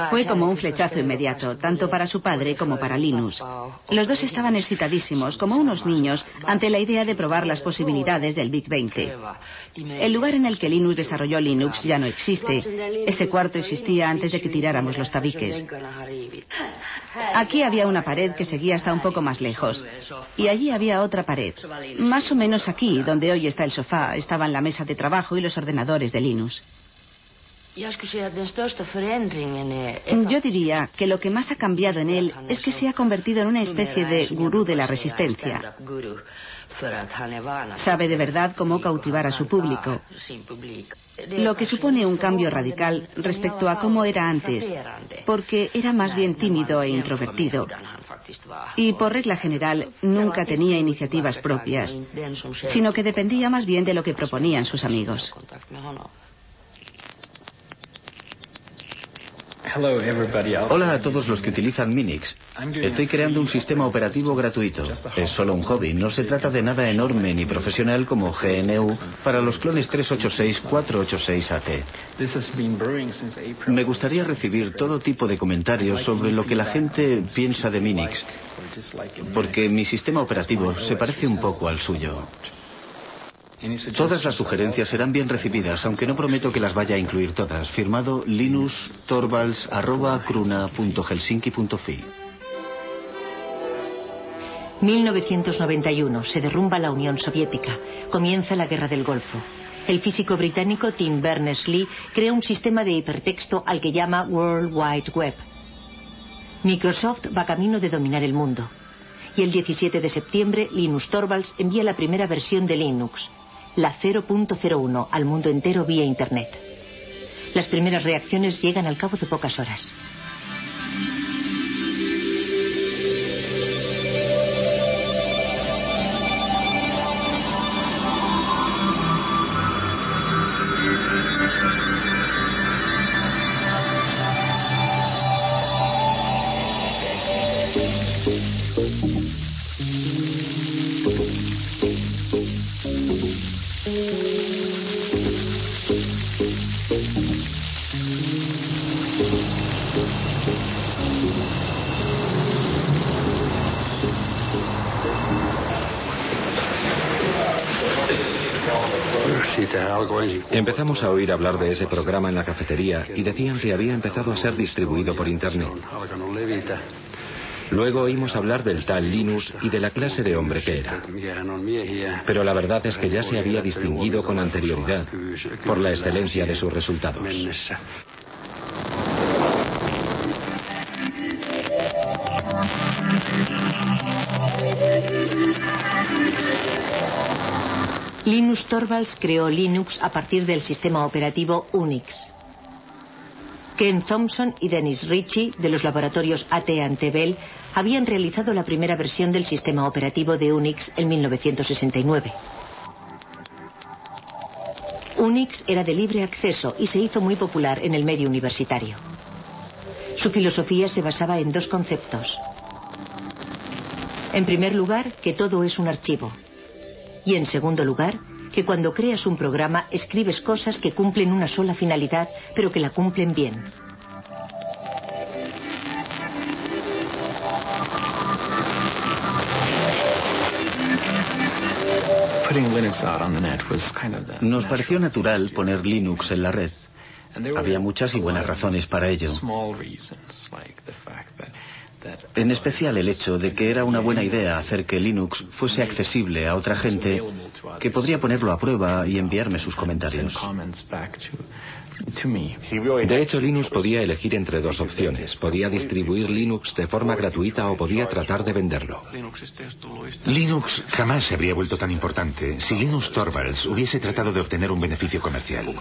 Fue como un flechazo inmediato, tanto para su padre como para Linus. Los dos estaban excitadísimos, como unos niños, ante la idea de probar las posibilidades del Big 20. El lugar en el que Linus desarrolló Linux ya no existe. Ese cuarto existía antes de que tiráramos los tabiques. Aquí había una pared que seguía hasta un poco más lejos. Y allí había otra pared. Más o menos aquí, donde hoy está el sofá, estaban la mesa de trabajo y los ordenadores de Linus. Yo diría que lo que más ha cambiado en él es que se ha convertido en una especie de gurú de la resistencia. Sabe de verdad cómo cautivar a su público, lo que supone un cambio radical respecto a cómo era antes, porque era más bien tímido e introvertido. Y por regla general nunca tenía iniciativas propias, sino que dependía más bien de lo que proponían sus amigos. Hola a todos los que utilizan Minix. Estoy creando un sistema operativo gratuito. Es solo un hobby, no se trata de nada enorme ni profesional como GNU para los clones 386-486-AT. Me gustaría recibir todo tipo de comentarios sobre lo que la gente piensa de Minix, porque mi sistema operativo se parece un poco al suyo. Todas las sugerencias serán bien recibidas, aunque no prometo que las vaya a incluir todas. Firmado linustorvalds@cruna.helsinki.fi. 1991. Se derrumba la Unión Soviética. Comienza la Guerra del Golfo. El físico británico Tim Berners-Lee crea un sistema de hipertexto al que llama World Wide Web. Microsoft va camino de dominar el mundo. Y el 17 de septiembre, Linus Torvalds envía la primera versión de Linux, la 0.01, al mundo entero vía Internet. Las primeras reacciones llegan al cabo de pocas horas. Empezamos a oír hablar de ese programa en la cafetería y decían que había empezado a ser distribuido por Internet. Luego oímos hablar del tal Linus y de la clase de hombre que era. Pero la verdad es que ya se había distinguido con anterioridad por la excelencia de sus resultados. Linus Torvalds creó Linux a partir del sistema operativo Unix. Ken Thompson y Dennis Ritchie, de los laboratorios AT&T Bell, habían realizado la primera versión del sistema operativo de Unix en 1969. Unix era de libre acceso y se hizo muy popular en el medio universitario. Su filosofía se basaba en dos conceptos. En primer lugar, que todo es un archivo. Y en segundo lugar, que cuando creas un programa escribes cosas que cumplen una sola finalidad, pero que la cumplen bien. Nos pareció natural poner Linux en la red. Había muchas y buenas razones para ello. En especial el hecho de que era una buena idea hacer que Linux fuese accesible a otra gente que podría ponerlo a prueba y enviarme sus comentarios. De hecho, Linus podía elegir entre dos opciones. Podía distribuir Linux de forma gratuita o podía tratar de venderlo. Linux jamás se habría vuelto tan importante si Linus Torvalds hubiese tratado de obtener un beneficio comercial.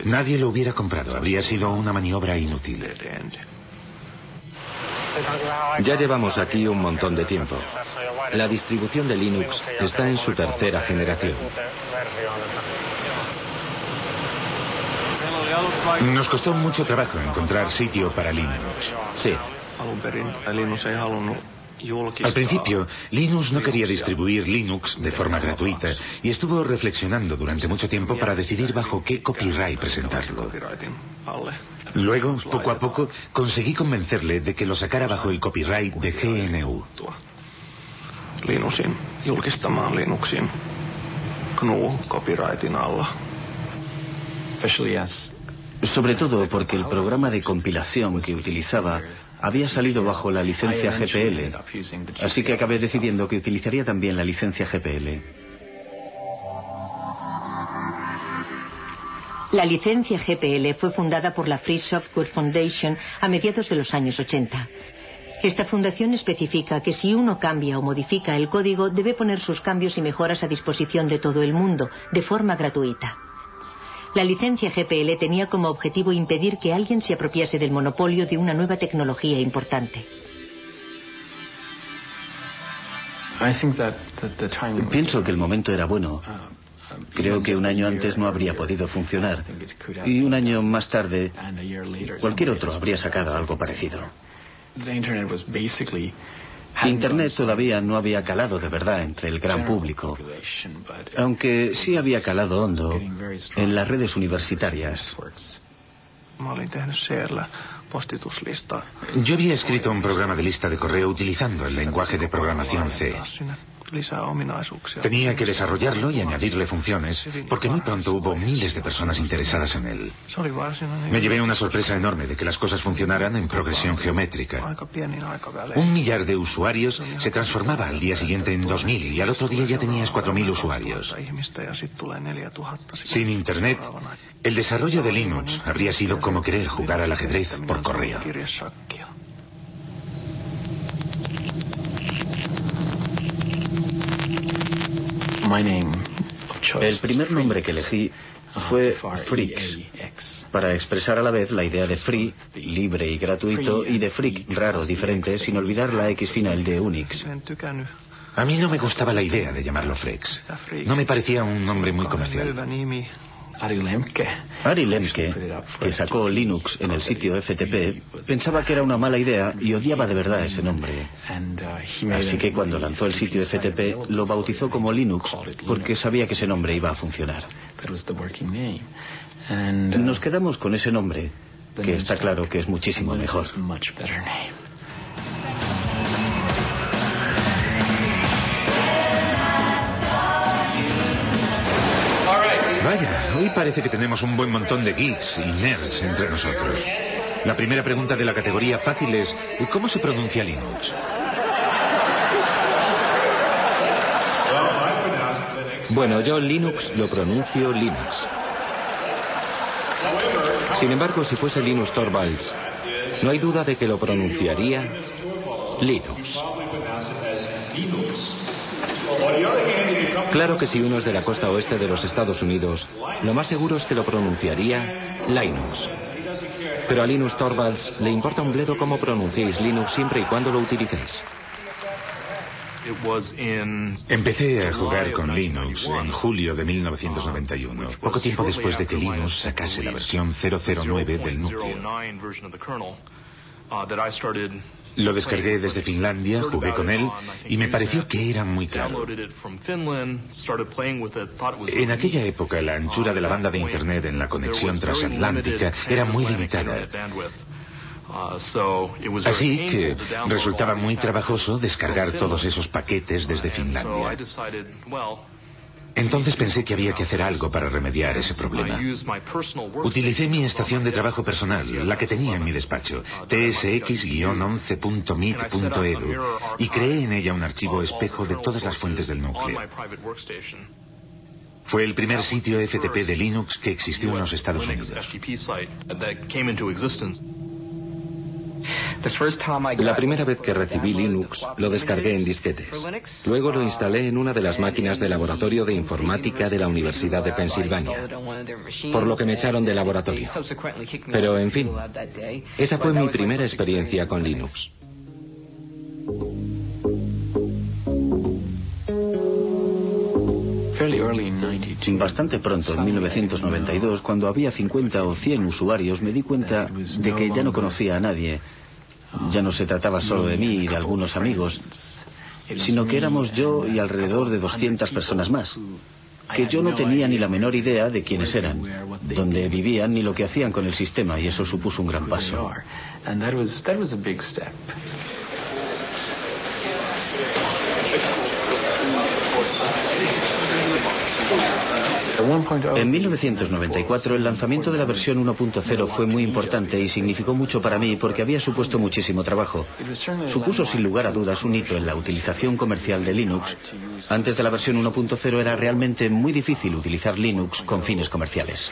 Nadie lo hubiera comprado. Habría sido una maniobra inútil. Ya llevamos aquí un montón de tiempo. La distribución de Linux está en su tercera generación. Nos costó mucho trabajo encontrar sitio para Linux. Sí. Al principio, Linus no quería distribuir Linux de forma gratuita y estuvo reflexionando durante mucho tiempo para decidir bajo qué copyright presentarlo. Luego, poco a poco, conseguí convencerle de que lo sacara bajo el copyright de GNU. Linuxin julkistamaan Linuxin GNU copyrightin alla. Sobre todo porque el programa de compilación que utilizaba había salido bajo la licencia GPL, así que acabé decidiendo que utilizaría también la licencia GPL. La licencia GPL fue fundada por la Free Software Foundation a mediados de los años 80. Esta fundación especifica que si uno cambia o modifica el código, debe poner sus cambios y mejoras a disposición de todo el mundo, de forma gratuita. La licencia GPL tenía como objetivo impedir que alguien se apropiase del monopolio de una nueva tecnología importante. Pienso que el momento era bueno. Creo que un año antes no habría podido funcionar. Y un año más tarde, cualquier otro habría sacado algo parecido. Internet todavía no había calado de verdad entre el gran público, aunque sí había calado hondo en las redes universitarias. Yo había escrito un programa de lista de correo utilizando el lenguaje de programación C. Tenía que desarrollarlo y añadirle funciones, porque muy pronto hubo miles de personas interesadas en él. Me llevé una sorpresa enorme de que las cosas funcionaran en progresión geométrica. 1 millar de usuarios se transformaba al día siguiente en 2000 y al otro día ya tenías 4000 usuarios. Sin Internet, el desarrollo de Linux habría sido como querer jugar al ajedrez por correo. El primer nombre que elegí fue Freaks, para expresar a la vez la idea de free, libre y gratuito, y de freak, raro, diferente, sin olvidar la X final de Unix. A mí no me gustaba la idea de llamarlo Freaks. No me parecía un nombre muy comercial. Ari Lemke, que sacó Linux en el sitio FTP, pensaba que era una mala idea y odiaba de verdad ese nombre. Así que cuando lanzó el sitio FTP lo bautizó como Linux porque sabía que ese nombre iba a funcionar. Nos quedamos con ese nombre, que está claro que es muchísimo mejor. Vaya, hoy parece que tenemos un buen montón de geeks y nerds entre nosotros. La primera pregunta de la categoría fácil es: ¿cómo se pronuncia Linux? Bueno, yo Linux lo pronuncio Linux. Sin embargo, si fuese Linus Torvalds, no hay duda de que lo pronunciaría Linux. Claro que si uno es de la costa oeste de los Estados Unidos, lo más seguro es que lo pronunciaría Linux. Pero a Linus Torvalds le importa un bledo cómo pronunciéis Linux siempre y cuando lo utilicéis. Empecé a jugar con Linux en julio de 1991, poco tiempo después de que Linux sacase la versión 009 del núcleo. Lo descargué desde Finlandia, jugué con él y me pareció que era muy claro. En aquella época la anchura de la banda de Internet en la conexión transatlántica era muy limitada. Así que resultaba muy trabajoso descargar todos esos paquetes desde Finlandia. Entonces pensé que había que hacer algo para remediar ese problema. Utilicé mi estación de trabajo personal, la que tenía en mi despacho, tsx-11.mit.edu, y creé en ella un archivo espejo de todas las fuentes del núcleo. Fue el primer sitio FTP de Linux que existió en los Estados Unidos. La primera vez que recibí Linux, lo descargué en disquetes. Luego lo instalé en una de las máquinas de laboratorio de informática de la Universidad de Pensilvania, por lo que me echaron de laboratorio. Pero, en fin, esa fue mi primera experiencia con Linux. Bastante pronto, en 1992, cuando había 50 o 100 usuarios, me di cuenta de que ya no conocía a nadie Ya no se trataba solo de mí y de algunos amigos, sino que éramos yo y alrededor de 200 personas más, que yo no tenía ni la menor idea de quiénes eran, dónde vivían ni lo que hacían con el sistema, y eso supuso un gran paso. En 1994 el lanzamiento de la versión 1.0 fue muy importante y significó mucho para mí porque había supuesto muchísimo trabajo. Supuso sin lugar a dudas un hito en la utilización comercial de Linux. Antes de la versión 1.0 era realmente muy difícil utilizar Linux con fines comerciales.